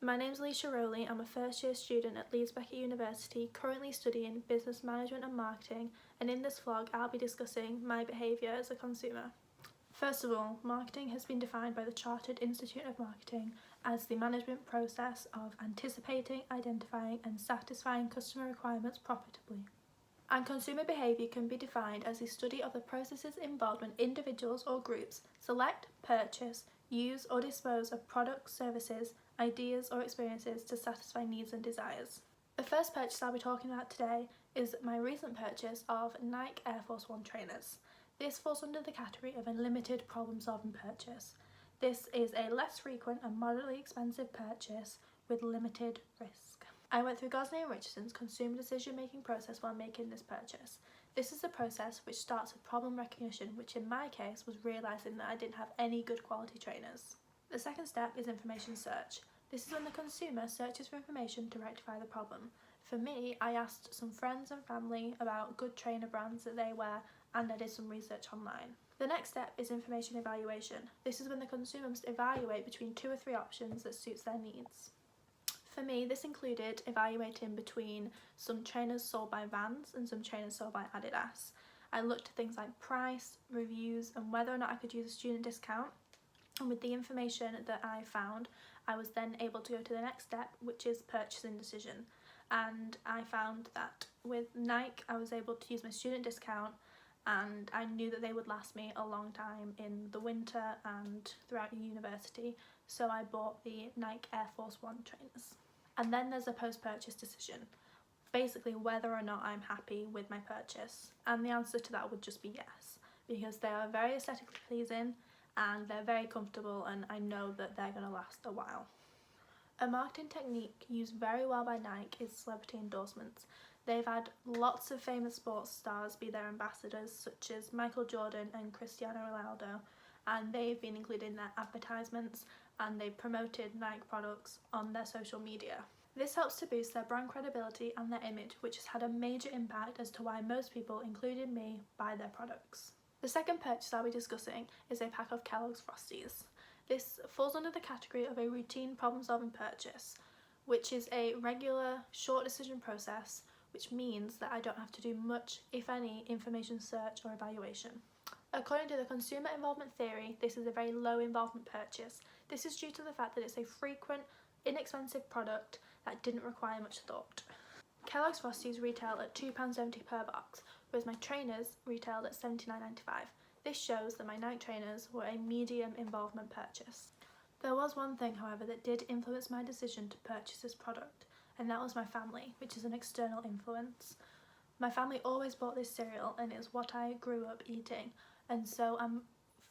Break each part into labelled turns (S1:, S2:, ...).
S1: My name's Alicia Rowley. I'm a first year student at Leeds Beckett University, currently studying business management and marketing, and in this vlog I'll be discussing my behaviour as a consumer. First of all, marketing has been defined by the Chartered Institute of Marketing as the management process of anticipating, identifying and satisfying customer requirements profitably. And consumer behaviour can be defined as the study of the processes involved when individuals or groups select, purchase, use or dispose of products, services, ideas or experiences to satisfy needs and desires. The first purchase I'll be talking about today is my recent purchase of Nike Air Force 1 trainers. This falls under the category of a limited problem-solving purchase. This is a less frequent and moderately expensive purchase with limited risk. I went through Gosling and Richardson's consumer decision-making process while making this purchase. This is a process which starts with problem recognition, which in my case was realising that I didn't have any good quality trainers. The second step is information search. This is when the consumer searches for information to rectify the problem. For me, I asked some friends and family about good trainer brands that they wear, and I did some research online. The next step is information evaluation. This is when the consumer must evaluate between 2 or 3 options that suits their needs. For me, this included evaluating between some trainers sold by Vans and some trainers sold by Adidas. I looked at things like price, reviews and whether or not I could use a student discount. And with the information that I found, I was then able to go to the next step, which is purchasing decision. And I found that with Nike, I was able to use my student discount, and I knew that they would last me a long time in the winter and throughout university. So I bought the Nike Air Force 1 trainers. And then there's a post-purchase decision. Basically, whether or not I'm happy with my purchase. And the answer to that would just be yes, because they are very aesthetically pleasing and they're very comfortable, and I know that they're going to last a while. A marketing technique used very well by Nike is celebrity endorsements. They've had lots of famous sports stars be their ambassadors, such as Michael Jordan and Cristiano Ronaldo, and they've been included in their advertisements and they've promoted Nike products on their social media. This helps to boost their brand credibility and their image, which has had a major impact as to why most people, including me, buy their products. The second purchase I'll be discussing is a pack of Kellogg's Frosties. This falls under the category of a routine problem-solving purchase, which is a regular, short decision process, which means that I don't have to do much, if any, information search or evaluation. According to the consumer involvement theory, this is a very low involvement purchase. This is due to the fact that it's a frequent, inexpensive product that didn't require much thought. Kellogg's Frosties retail at £2.70 per box, whereas my trainers retailed at £79.95. This shows that my Nike trainers were a medium involvement purchase. There was one thing, however, that did influence my decision to purchase this product, and that was my family, which is an external influence. My family always bought this cereal, and it's what I grew up eating, and so I'm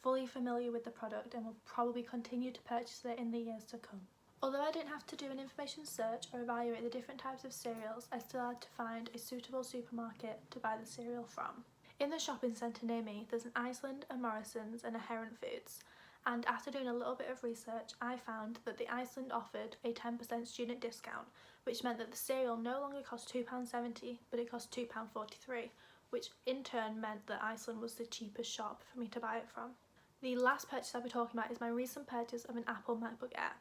S1: fully familiar with the product and will probably continue to purchase it in the years to come. Although I didn't have to do an information search or evaluate the different types of cereals, I still had to find a suitable supermarket to buy the cereal from. In the shopping centre near me, there's an Iceland, a Morrison's and a Heron Foods. And after doing a little bit of research, I found that the Iceland offered a 10% student discount, which meant that the cereal no longer cost £2.70, but it cost £2.43, which in turn meant that Iceland was the cheapest shop for me to buy it from. The last purchase I'll be talking about is my recent purchase of an Apple MacBook Air.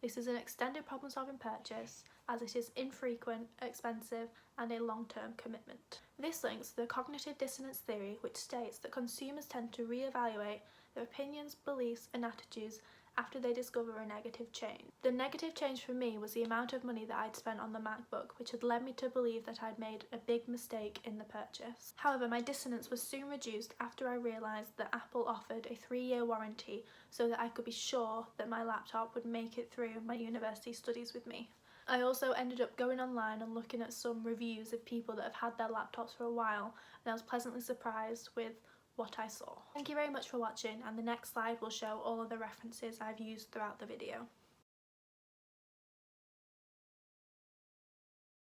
S1: This is an extended problem-solving purchase, as it is infrequent, expensive and a long-term commitment. This links to the cognitive dissonance theory, which states that consumers tend to re-evaluate their opinions, beliefs and attitudes after they discover a negative change. The negative change for me was the amount of money that I'd spent on the MacBook, which had led me to believe that I'd made a big mistake in the purchase. However, my dissonance was soon reduced after I realised that Apple offered a 3-year warranty so that I could be sure that my laptop would make it through my university studies with me. I also ended up going online and looking at some reviews of people that have had their laptops for a while, and I was pleasantly surprised with what I saw. Thank you very much for watching, and the next slide will show all of the references I've used throughout the video.